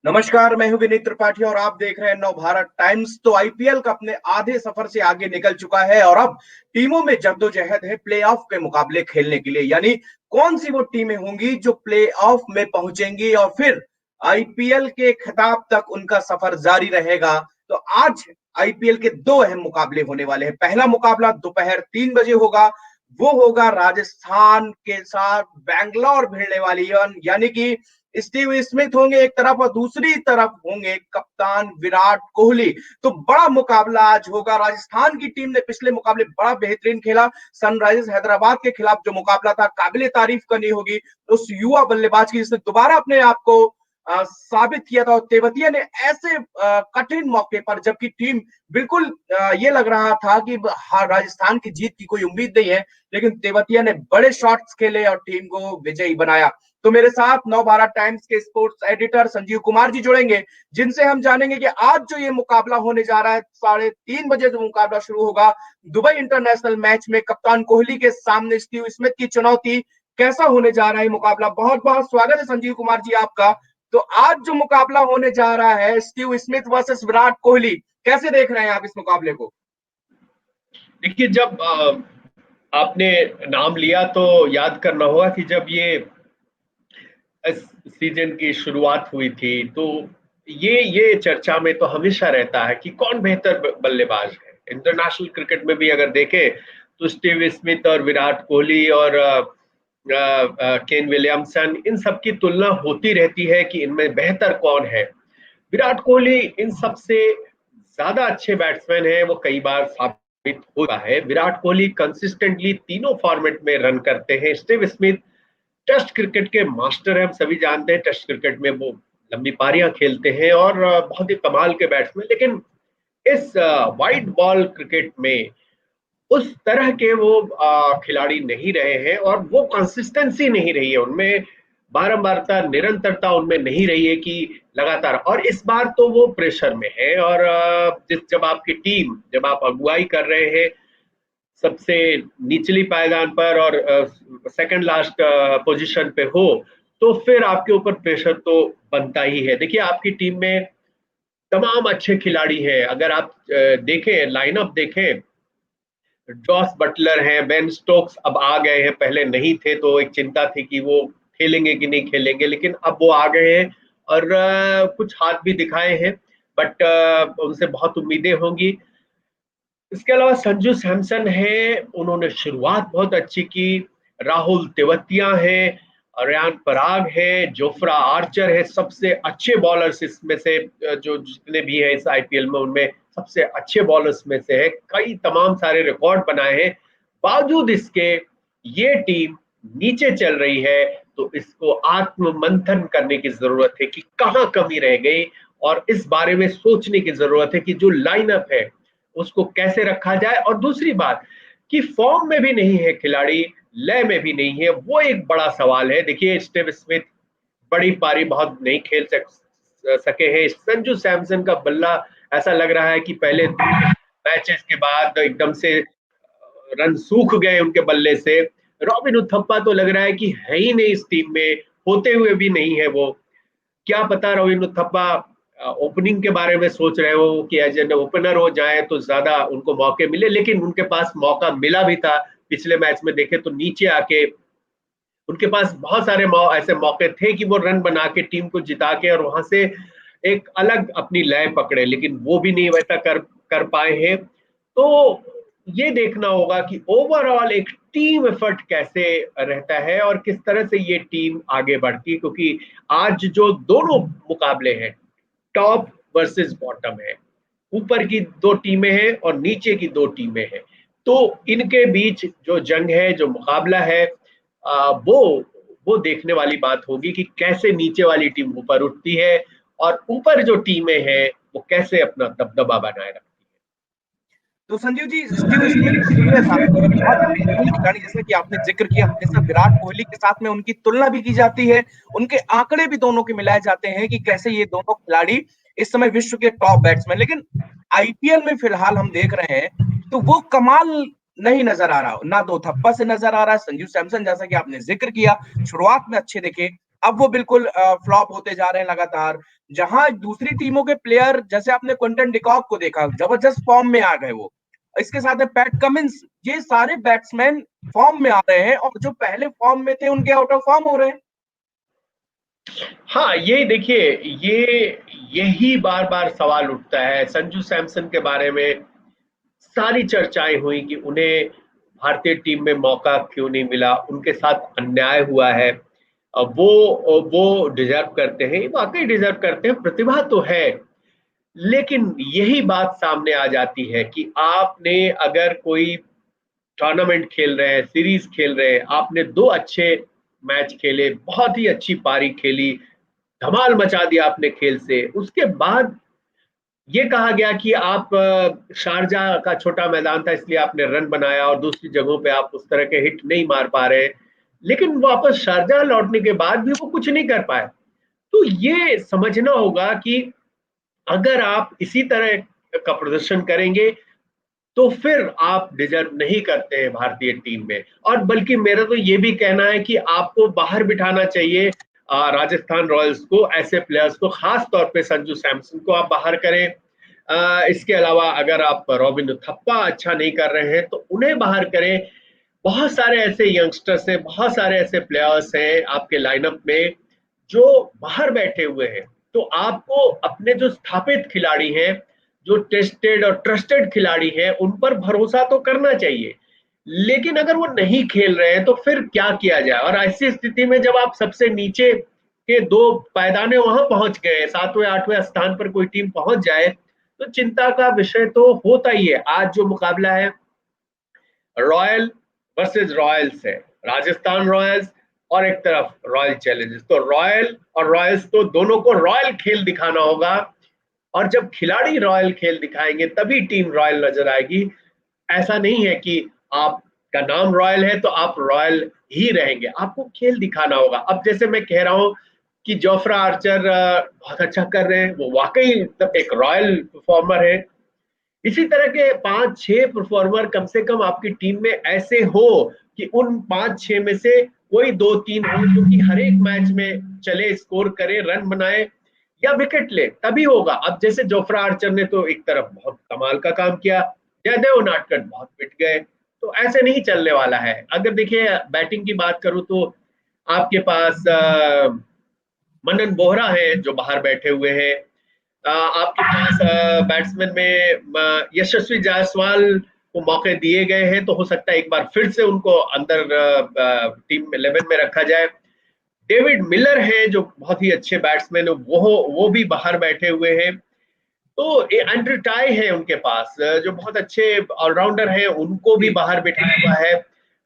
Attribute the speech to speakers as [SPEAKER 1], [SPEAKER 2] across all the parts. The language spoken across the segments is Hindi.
[SPEAKER 1] नमस्कार, मैं हूं विनीत त्रिपाठी और आप देख रहे हैं नव भारत टाइम्स। तो आईपीएल का अपने आधे सफर से आगे निकल चुका है और अब टीमों में जद्दोजहद है प्लेऑफ के मुकाबले खेलने के लिए। यानी कौन सी वो टीमें होंगी जो प्लेऑफ में पहुंचेंगी और फिर आईपीएल के खिताब तक उनका सफर जारी रहेगा। तो आज आईपीएल के दो अहम मुकाबले होने वाले हैं। पहला मुकाबला दोपहर 3 बजे होगा, वो होगा राजस्थान के साथ बैंगलोर भिड़ने वाली, यानी कि स्टीव स्मिथ होंगे एक तरफ और दूसरी तरफ होंगे कप्तान विराट कोहली। तो बड़ा मुकाबला आज होगा। राजस्थान की टीम ने पिछले मुकाबले बड़ा बेहतरीन खेला। सनराइजर्स हैदराबाद के खिलाफ जो मुकाबला था, काबिले तारीफ करनी होगी उस युवा बल्लेबाज की जिसने दोबारा अपने आप को साबित किया था। और तेवतिया ने ऐसे कठिन मौके पर, जबकि टीम बिल्कुल ये लग रहा था कि राजस्थान की जीत की कोई उम्मीद नहीं है, लेकिन तेवतिया ने बड़े शॉट्स खेले और टीम को विजयी बनाया। तो मेरे साथ नव भारत टाइम्स के स्पोर्ट्स एडिटर संजीव कुमार जी जुड़ेंगे, जिनसे हम जानेंगे कि आज जो ये मुकाबला होने जा रहा है, 3:30 बजे जो मुकाबला शुरू होगा दुबई इंटरनेशनल मैच में कप्तान कोहली के सामने स्टीव स्मिथ की चुनौती, कैसा होने जा रहा है मुकाबला। बहुत बहुत स्वागत है संजीव कुमार जी आपका। तो आज जो मुकाबला होने जा रहा है Steve Smith versus Virat Kohli, कैसे देख रहे हैं आप इस मुकाबले को?
[SPEAKER 2] देखिए, जब आपने नाम लिया तो याद करना होगा कि जब ये इस सीजन की शुरुआत हुई थी तो ये चर्चा में तो हमेशा रहता है कि कौन बेहतर बल्लेबाज है। इंटरनेशनल क्रिकेट में भी अगर देखें तो स्टीव स्मिथ और विराट कोहली और केन विलियमसन, इन सब की तुलना होती रहती है कि इनमें बेहतर कौन है। विराट कोहली इन सबसे ज्यादा अच्छे बैट्समैन हैं, वो कई बार साबित होता है। विराट कोहली कंसिस्टेंटली तीनों फॉर्मेट में रन करते हैं। स्टीव स्मिथ टेस्ट क्रिकेट के मास्टर हैं, हम सभी जानते हैं। टेस्ट क्रिकेट में वो लंबी पारियां खेलते हैं और बहुत ही कमाल के बैट्समैन। लेकिन इस वाइट बॉल क्रिकेट में उस तरह के वो खिलाड़ी नहीं रहे हैं और वो कंसिस्टेंसी नहीं रही है उनमें, बारंबारता निरंतरता उनमें नहीं रही है कि लगातार। और इस बार तो वो प्रेशर में है और जब आपकी टीम, जब आप अगुवाई कर रहे हैं सबसे निचली पायदान पर और सेकंड लास्ट पोजीशन पे हो, तो फिर आपके ऊपर प्रेशर तो बनता ही है। देखिए, आपकी टीम में तमाम अच्छे खिलाड़ी हैं। अगर आप देखें, लाइनअप देखें, जॉस बटलर हैं, बेन स्टोक्स अब आ गए हैं, पहले नहीं थे तो एक चिंता थी कि वो खेलेंगे कि नहीं खेलेंगे, लेकिन अब वो आ गए हैं और कुछ हाथ भी दिखाए हैं। बट उनसे बहुत उम्मीदें होंगी। इसके अलावा संजू सैमसन है, उन्होंने शुरुआत बहुत अच्छी की। राहुल तेवतिया है, रेयान पराग है, जोफ्रा आर्चर है, सबसे अच्छे बॉलर्स इसमें से जो जितने भी है इस आईपीएल में उनमें सबसे अच्छे बॉलर्स में से है। कई तमाम सारे रिकॉर्ड बनाए हैं। बावजूद इसके ये टीम नीचे चल रही है, तो इसको आत्म मंथन करने की जरूरत है कि कहाँ कमी रह गई, और इस बारे में सोचने की जरूरत है कि जो लाइनअप है उसको कैसे रखा जाए। और दूसरी बात कि फॉर्म में भी नहीं है खिलाड़ी, लय में भी नहीं है, वो एक बड़ा सवाल है। देखिए, स्टीव स्मिथ बड़ी पारी बहुत नहीं खेल सके हैं। संजू सैमसन का बल्ला ऐसा लग रहा है कि पहले मैचेस के बाद एकदम से रन सूख गए उनके बल्ले से। रॉबिन उथप्पा तो लग रहा है कि है ही नहीं इस टीम में, होते हुए भी नहीं है वो। क्या पता रॉबिन उथप्पा ओपनिंग के बारे में सोच रहे हो कि एज एन ओपनर हो जाए तो ज्यादा उनको मौके मिले, लेकिन उनके पास मौका मिला भी था। पिछले मैच में देखे तो नीचे आके उनके पास बहुत सारे ऐसे मौके थे कि वो रन बना के टीम को जिता के और वहां से एक अलग अपनी लय पकड़े, लेकिन वो भी नहीं वैसा कर कर पाए हैं। तो ये देखना होगा कि ओवरऑल एक टीम एफर्ट कैसे रहता है और किस तरह से ये टीम आगे बढ़ती है, क्योंकि आज जो दोनों मुकाबले हैं, टॉप वर्सेस बॉटम है, ऊपर की दो टीमें हैं और नीचे की दो टीमें हैं। तो इनके बीच जो जंग है, जो मुकाबला है, वो देखने वाली बात होगी कि कैसे नीचे वाली टीम ऊपर उठती है और ऊपर जो टीमें हैं वो कैसे अपना दबदबा बनाए रखती
[SPEAKER 1] तो संजीव जी, स्टीव स्मिथ पूरे बहुत बेहतरीन खिलाड़ी, जैसे कि आपने जिक्र किया, हमेशा विराट कोहली के साथ में उनकी तुलना भी की जाती है। उनके आंकड़े भी दोनों के मिलाए जाते हैं कि कैसे ये दोनों खिलाड़ी इस समय विश्व के टॉप बैट्समैन। लेकिन आईपीएल में फिलहाल हम देख रहे हैं तो वो कमाल नहीं नजर आ रहा। ना दो थप्पा से नजर आ रहा है। संजू सैमसन, जैसा कि आपने जिक्र किया, शुरुआत में अच्छे दिखे, अब वो बिल्कुल फ्लॉप होते जा रहे हैं लगातार। जहां दूसरी टीमों के प्लेयर, जैसे आपने क्विंटन डिकॉक को देखा, जबरदस्त फॉर्म में आ गए वो। इसके साथ है पैट कमिंस, ये सारे बैट्समैन फॉर्म में आ रहे हैं, और जो पहले फॉर्म में थे उनके आउट ऑफ फॉर्म हो रहे हैं।
[SPEAKER 2] हाँ, ये देखिए, ये यही बार बार सवाल उठता है संजू सैमसन के बारे में। सारी चर्चाएं हुई कि उन्हें भारतीय टीम में मौका क्यों नहीं मिला, उनके साथ अन्याय हुआ है। अब वो डिजर्व करते हैं, वाकई डिजर्व करते हैं, प्रतिभा तो है। लेकिन यही बात सामने आ जाती है कि आपने अगर कोई टूर्नामेंट खेल रहे हैं, सीरीज खेल रहे हैं, आपने दो अच्छे मैच खेले, बहुत ही अच्छी पारी खेली, धमाल मचा दिया आपने खेल से, उसके बाद ये कहा गया कि आप शारजाह का छोटा मैदान था इसलिए आपने रन बनाया और दूसरी जगहों पे आप उस तरह के हिट नहीं मार पा रहे। लेकिन वापस शारजाह लौटने के बाद भी वो कुछ नहीं कर पाए। तो ये समझना होगा कि अगर आप इसी तरह का प्रदर्शन करेंगे तो फिर आप डिजर्व नहीं करते हैं भारतीय टीम में। और बल्कि मेरा तो ये भी कहना है कि आपको बाहर बिठाना चाहिए राजस्थान रॉयल्स को, ऐसे प्लेयर्स को, खास तौर पे संजू सैमसन को आप बाहर करें। इसके अलावा अगर आप रॉबिन थप्पा अच्छा नहीं कर रहे हैं तो उन्हें बाहर करें। बहुत सारे ऐसे यंगस्टर्स हैं, बहुत सारे ऐसे प्लेयर्स हैं आपके लाइनअप में जो बाहर बैठे हुए हैं। तो आपको अपने जो स्थापित खिलाड़ी हैं, जो टेस्टेड और ट्रस्टेड खिलाड़ी हैं, उन पर भरोसा तो करना चाहिए। लेकिन अगर वो नहीं खेल रहे हैं तो फिर क्या किया जाए। और ऐसी स्थिति में जब आप सबसे नीचे के दो पायदाने वहां पहुंच गए, 7वें 8वें स्थान पर कोई टीम पहुंच जाए, तो चिंता का विषय तो होता ही है। आज जो मुकाबला है रॉयल वर्सेस रॉयल्स है, राजस्थान रॉयल्स और एक तरफ रॉयल चैलेंजर्स, तो रॉयल और रॉयल्स तो दोनों को रॉयल खेल दिखाना होगा। और जब खिलाड़ी रॉयल खेल दिखाएंगे तभी टीम रॉयल नजर आएगी। ऐसा नहीं है कि आपका नाम रॉयल है तो आप रॉयल ही रहेंगे, आपको खेल दिखाना होगा। अब जैसे मैं कह रहा हूं कि जोफ्रा आर्चर बहुत अच्छा कर रहे हैं, वो वाकई एक रॉयल परफॉर्मर है। इसी तरह के 5-6 परफॉर्मर कम से कम आपकी टीम में ऐसे हो कि उन 5-6 में से कोई 2-3 हो जो कि हर एक मैच में चले, स्कोर करे, रन बनाए या विकेट ले, तभी होगा। अब जैसे जोफ्रा आर्चर ने तो एक तरफ बहुत कमाल का काम किया, जयदेव उनादकट बहुत पिट गए, तो ऐसे नहीं चलने वाला है। अगर देखिए बैटिंग की बात करूं तो आपके पास मनन बोहरा है जो बाहर बैठे हुए हैं। आपके पास बैट्समैन में यशस्वी जायसवाल को मौके दिए गए हैं, तो हो सकता है एक बार फिर से उनको अंदर टीम 11 में रखा जाए। डेविड मिलर है जो बहुत ही अच्छे बैट्समैन है, वो भी बाहर बैठे हुए हैं। तो एंड्रू टाई है उनके पास जो बहुत अच्छे ऑलराउंडर हैं, उनको भी बाहर बिठाया हुआ है।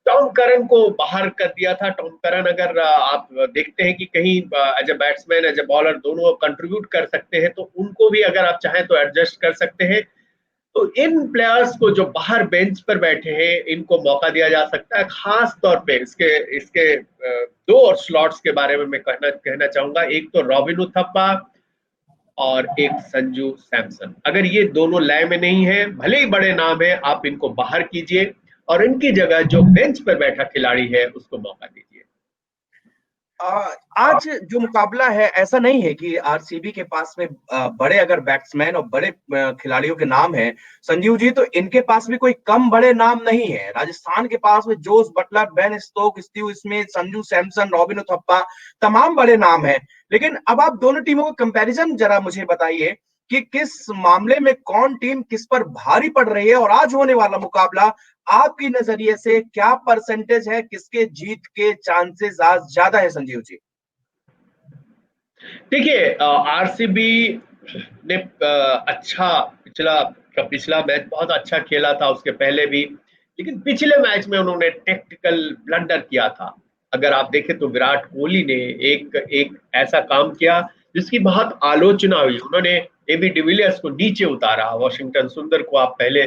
[SPEAKER 2] टॉम करन को बाहर कर दिया था। टॉम करन अगर आप देखते हैं कि कहीं as a batsman as a bowler दोनों कंट्रीब्यूट कर सकते हैं, तो उनको भी अगर आप चाहें तो एडजस्ट कर सकते हैं। तो इन प्लेयर्स को जो बाहर बेंच पर बैठे हैं इनको मौका दिया जा सकता है। खास तौर पे इसके इसके दो और स्लॉट्स के बारे में मैं कहना चाहूंगा, एक तो रॉबिन उथप्पा और एक संजू सैमसन। अगर ये दोनों लय में नहीं है, भले ही बड़े नाम है, आप इनको बाहर कीजिए और इनकी जगह जो बेंच पर बैठा खिलाड़ी है उसको मौका दीजिए।
[SPEAKER 1] आज जो मुकाबला है, ऐसा नहीं है कि आरसीबी के पास में बड़े अगर बैट्समैन और बड़े खिलाड़ियों के नाम है संजीव जी, तो इनके पास भी कोई कम बड़े नाम नहीं है। राजस्थान के पास में Jos Buttler, Ben Stoke, Steve Smith, Sanju Samson, Robin Uthappa, तमाम बड़े नाम है। लेकिन अब आप दोनों टीमों का कंपैरिजन जरा मुझे बताइए कि किस मामले में कौन टीम किस पर भारी पड़ रही है, और आज होने वाला मुकाबला आपकी नजरिए से क्या परसेंटेज है, किसके जीत के चांसेस आज ज्यादा है संजीव जी?
[SPEAKER 2] देखिए आरसीबी ने अच्छा पिछला मैच बहुत अच्छा खेला था, उसके पहले भी। लेकिन पिछले मैच में उन्होंने टेक्टिकल ब्लंडर किया था। अगर आप देखें तो विराट कोहली ने एक एक ऐसा काम किया जिसकी बहुत आलोचना हुई। उन्होंने एबी डिविलियर्स को नीचे उतारा, वॉशिंगटन सुंदर को आप पहले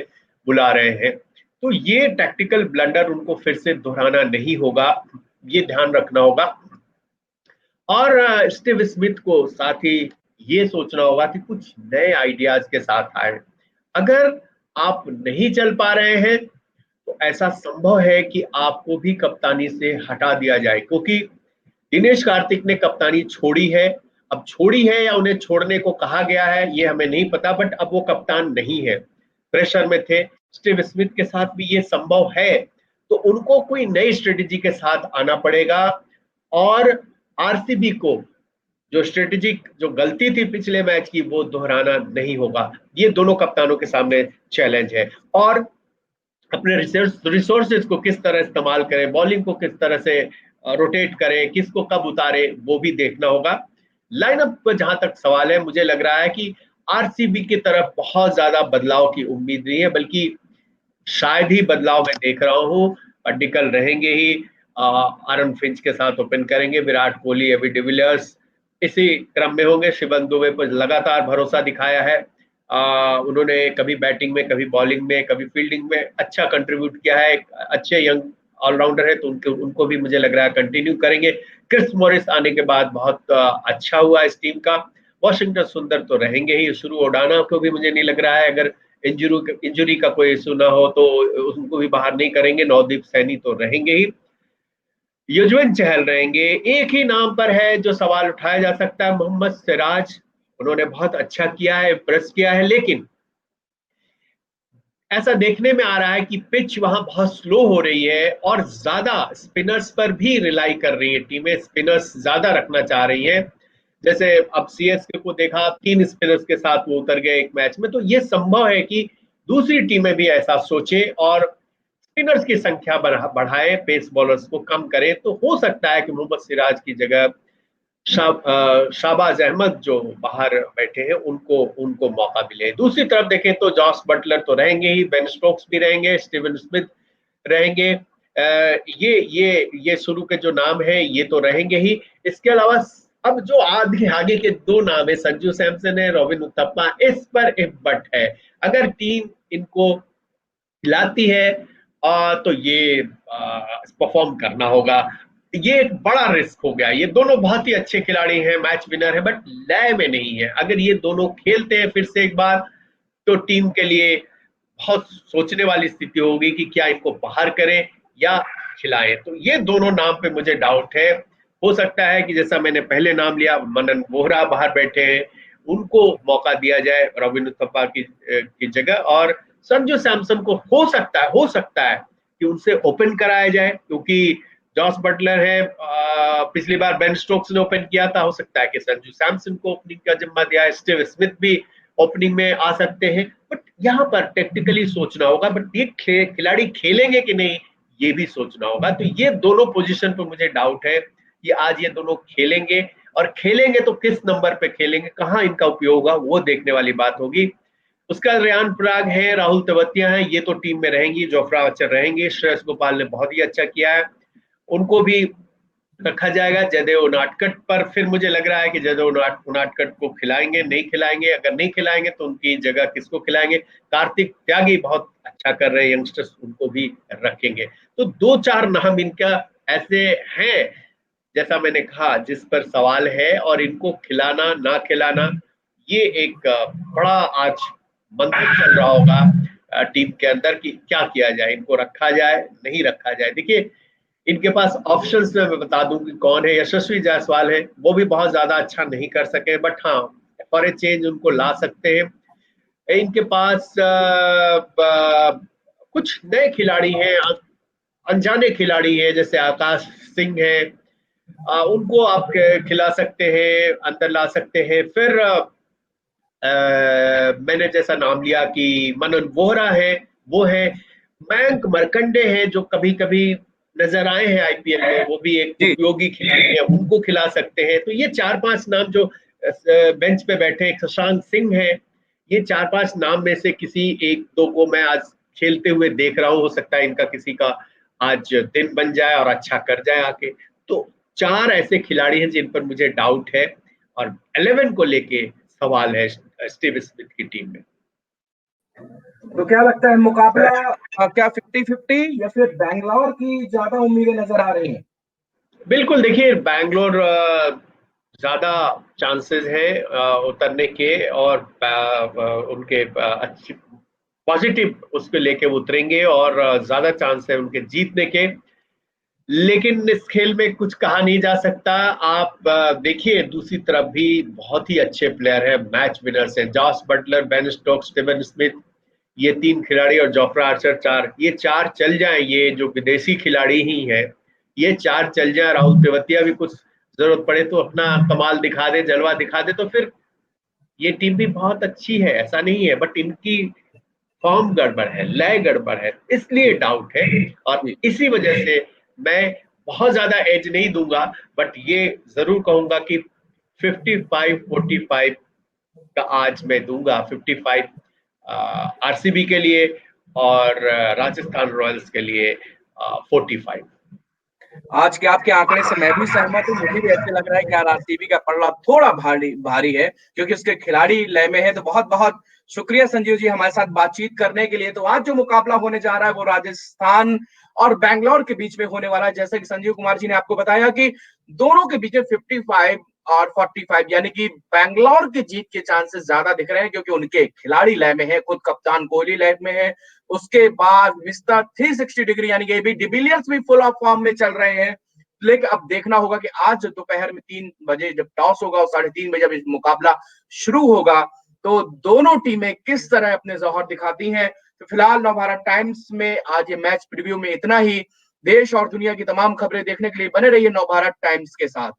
[SPEAKER 2] बुला रहे हैं। तो ये टैक्टिकल ब्लंडर उनको फिर से दोहराना नहीं होगा, ये ध्यान रखना होगा। और स्टीव स्मिथ को साथ ही ये सोचना होगा कि कुछ नए आइडियाज के साथ आए। अगर आप नहीं चल पा रहे हैं तो ऐसा संभव है कि आपको भी कप्तानी से हटा दिया जाए, क्योंकि दिनेश कार्तिक ने कप्तानी छोड़ी है। अब छोड़ी है या उन्हें छोड़ने को कहा गया है ये हमें नहीं पता, बट अब वो कप्तान नहीं है, प्रेशर में थे। स्टीव स्मिथ के साथ भी ये संभव है, तो उनको कोई नई स्ट्रेटेजी के साथ आना पड़ेगा। और आरसीबी को जो स्ट्रेटेजिक जो गलती थी पिछले मैच की वो दोहराना नहीं होगा। ये दोनों कप्तानों के सामने चैलेंज है। और अपने रिसोर्सेज को किस तरह इस्तेमाल करें, बॉलिंग को किस तरह से रोटेट करें, किसको कब उतारे, वो भी देखना होगा। लाइनअप पर जहां तक सवाल है, मुझे लग रहा है कि आरसीबी की तरफ बहुत ज्यादा बदलाव की उम्मीद नहीं है, बल्कि शायद ही बदलाव मैं देख रहा हूं। पड्डिकल रहेंगे ही, आरन फिंच के साथ ओपन करेंगे, विराट कोहली, एबी डिविलियर्स इसी क्रम में होंगे। शिवन दुबे पर लगातार भरोसा दिखाया है। उन्होंने कभी बैटिंग में, कभी बॉलिंग में, कभी फील्डिंग में अच्छा कंट्रीब्यूट किया है। अच्छे यंग ऑलराउंडर है, तो उनको भी मुझे लग रहा है कंटिन्यू करेंगे। क्रिस मॉरिस आने के बाद बहुत अच्छा हुआ इस टीम का। वॉशिंगटन सुंदर तो रहेंगे ही। शुरू ओडाना को भी मुझे नहीं लग रहा है, अगर इंजरी का कोई इशू ना हो तो उनको भी बाहर नहीं करेंगे। नवदीप सैनी तो रहेंगे ही। युजवेंद्र चहल रहेंगे। एक ही नाम पर है जो सवाल उठाया जा सकता है, मोहम्मद सिराज। उन्होंने बहुत अच्छा किया है, इम्प्रेस किया है, लेकिन ऐसा देखने में आ रहा है कि पिच वहां बहुत स्लो हो रही है और ज्यादा स्पिनर्स पर भी रिलाई कर रही है टीमें। स्पिनर्स ज्यादा रखना चाह रही है। जैसे अब सीएसके को देखा, 3 स्पिनर्स के साथ वो उतर गए एक मैच में। तो ये संभव है कि दूसरी टीमें भी ऐसा सोचे और स्पिनर्स की संख्या बढ़ाए, पेस बॉलर्स को कम करे। तो हो सकता है कि मोहम्मद सिराज की जगह शाहबाज अहमद जो बाहर बैठे हैं उनको उनको मौका मिले। दूसरी तरफ देखें तो जॉस बटलर तो रहेंगे ही, बेन स्टोक्स भी रहेंगे, स्टीवन स्मिथ रहेंगे। ये शुरू के जो नाम है ये तो रहेंगे ही। इसके अलावा अब जो आगे आगे के 2 नाम है, संजू सैमसन है, रॉबिन उथप्पा, इस पर इफ बट है। अगर टीम इनको खिलाती है तो ये परफॉर्म करना होगा। ये एक बड़ा रिस्क हो गया। ये दोनों बहुत ही अच्छे खिलाड़ी हैं, मैच विनर है, बट लय में नहीं है। अगर ये दोनों खेलते हैं फिर से एक बार, तो टीम के लिए बहुत सोचने वाली स्थिति होगी कि क्या इनको बाहर करें या खिलाएं। तो ये दोनों नाम पे मुझे डाउट है। हो सकता है कि जैसा मैंने पहले नाम लिया, मनन वोहरा बाहर बैठे हैं, उनको मौका दिया जाए रॉबिन उथप्पा की जगह। और संजू सैमसन को हो सकता है कि उनसे ओपन कराया जाए, क्योंकि जॉस बटलर है, पिछली बार बेन स्टोक्स ने ओपन किया था। हो सकता है कि संजू सैमसन को ओपनिंग का जिम्मा दिया है, स्टीव स्मिथ भी ओपनिंग में आ सकते हैं। बट यहाँ पर टेक्निकली सोचना होगा, बट ये खिलाड़ी खेलेंगे कि नहीं ये भी सोचना होगा। तो ये दोनों पोजीशन पर मुझे डाउट है कि आज ये दोनों खेलेंगे, और खेलेंगे तो किस नंबर पे खेलेंगे, कहाँ इनका उपयोग होगा, वो देखने वाली बात होगी। उसका रेयान पराग है, राहुल तेवतिया है, ये तो टीम में रहेंगी। जोफ्रा आर्चर रहेंगे। श्रेयस गोपाल ने बहुत ही अच्छा किया है, उनको भी रखा जाएगा। जयदेव उनादकट पर फिर मुझे लग रहा है कि जयदेव उनादकट को खिलाएंगे, नहीं खिलाएंगे। अगर नहीं खिलाएंगे तो उनकी जगह किसको खिलाएंगे। कार्तिक त्यागी बहुत अच्छा कर रहे हैं यंगस्टर्स, उनको भी रखेंगे। तो 2-4 नाम इनका ऐसे हैं, जैसा मैंने कहा, जिस पर सवाल है। और इनको खिलाना ना खिलाना, ये एक बड़ा आज मंथन चल रहा होगा टीम के अंदर कि क्या किया जाए, इनको रखा जाए नहीं रखा जाए। देखिए, इनके पास ऑप्शंस में मैं बता दूं कि कौन है। यशस्वी जायसवाल है, वो भी बहुत ज्यादा अच्छा नहीं कर सके, बट हाँ फॉर ए चेंज उनको ला सकते हैं। इनके पास कुछ नए खिलाड़ी हैं, अनजाने खिलाड़ी हैं, जैसे आकाश सिंह है, उनको आप खिला सकते हैं, अंदर ला सकते हैं। फिर मैंने जैसा नाम लिया कि मनन वोहरा है, वो है। मयंक मरकंडे हैं जो कभी कभी नजर आए हैं आईपीएल में, वो भी एक
[SPEAKER 1] जी।
[SPEAKER 2] उपयोगी खिलाड़ी है, उनको खिला सकते हैं। तो ये 4-5 नाम जो बेंच पे बैठे, एक शशांक सिंह है, ये 4-5 नाम में से किसी एक दो को मैं आज खेलते हुए देख रहा हूँ। हो सकता है इनका किसी का आज दिन बन जाए और अच्छा कर जाए आके। तो 4 ऐसे खिलाड़ी हैं जिन पर मुझे डाउट है, और 11 को लेके सवाल है स्टीव स्मिथ की टीम में।
[SPEAKER 1] तो क्या लगता है मुकाबला क्या 50-50 या फिर बैंगलोर की ज्यादा उम्मीदें नजर आ रही हैं?
[SPEAKER 2] बिल्कुल, देखिए बैंगलोर ज्यादा चांसेस है उतरने के, और उनके अच्छी पॉजिटिव उसको लेके उतरेंगे, और ज्यादा चांस है उनके जीतने के। लेकिन इस खेल में कुछ कहा नहीं जा सकता। आप देखिए दूसरी तरफ भी बहुत ही अच्छे प्लेयर हैं, मैच विनर्स हैं, Jos Buttler, Ben Stokes, Steven Smith, ये 3 खिलाड़ी और जोफ्रा आर्चर 4, ये 4 चल जाएं, ये जो विदेशी खिलाड़ी ही है, ये 4 चल जाए, राहुल तेवतिया भी कुछ जरूरत पड़े तो अपना कमाल दिखा दे, जलवा दिखा दे, तो फिर ये टीम भी बहुत अच्छी है, ऐसा नहीं है, बट इनकी फॉर्म गड़बड़ है, लय गड़बड़ है, इसलिए
[SPEAKER 1] जी
[SPEAKER 2] डाउट है। और
[SPEAKER 1] जी
[SPEAKER 2] इसी वजह से मैं बहुत ज्यादा एज नहीं दूंगा, बट ये जरूर कहूंगा कि 55-45 का आज मैं दूंगा। 55 आरसीबी के लिए और राजस्थान रॉयल्स के लिए 45।
[SPEAKER 1] आज के आपके आंकड़े से मैं भी सहमत हूँ। मुझे भी ऐसे लग रहा है कि आरसीबी का पलड़ा थोड़ा भारी भारी है, क्योंकि उसके खिलाड़ी लय में है। तो बहुत बहुत शुक्रिया संजीव जी हमारे साथ बातचीत करने के लिए। तो आज जो मुकाबला होने जा रहा है वो राजस्थान और बैंगलोर के बीच में होने वाला है। जैसे कि संजीव कुमार जी ने आपको बताया कि दोनों के बीच में 55 और 45, यानी कि बैंगलोर की जीत के चांसेस ज्यादा दिख रहे हैं, क्योंकि उनके खिलाड़ी लय में है, खुद कप्तान कोहली लय में है। उसके बाद मिस्टर 360 डिग्री यानी कि एबी डिविलियर्स भी फुल ऑफ फॉर्म में चल रहे हैं। लेकिन अब देखना होगा कि आज दोपहर में 3 बजे जब टॉस होगा और 3:30 बजे जब मुकाबला शुरू होगा, तो दोनों टीमें किस तरह अपने जौहर दिखाती हैं। तो फिलहाल नवभारत टाइम्स में आज ये मैच प्रीव्यू में इतना ही। देश और दुनिया की तमाम खबरें देखने के लिए बने रहिए नवभारत टाइम्स के साथ।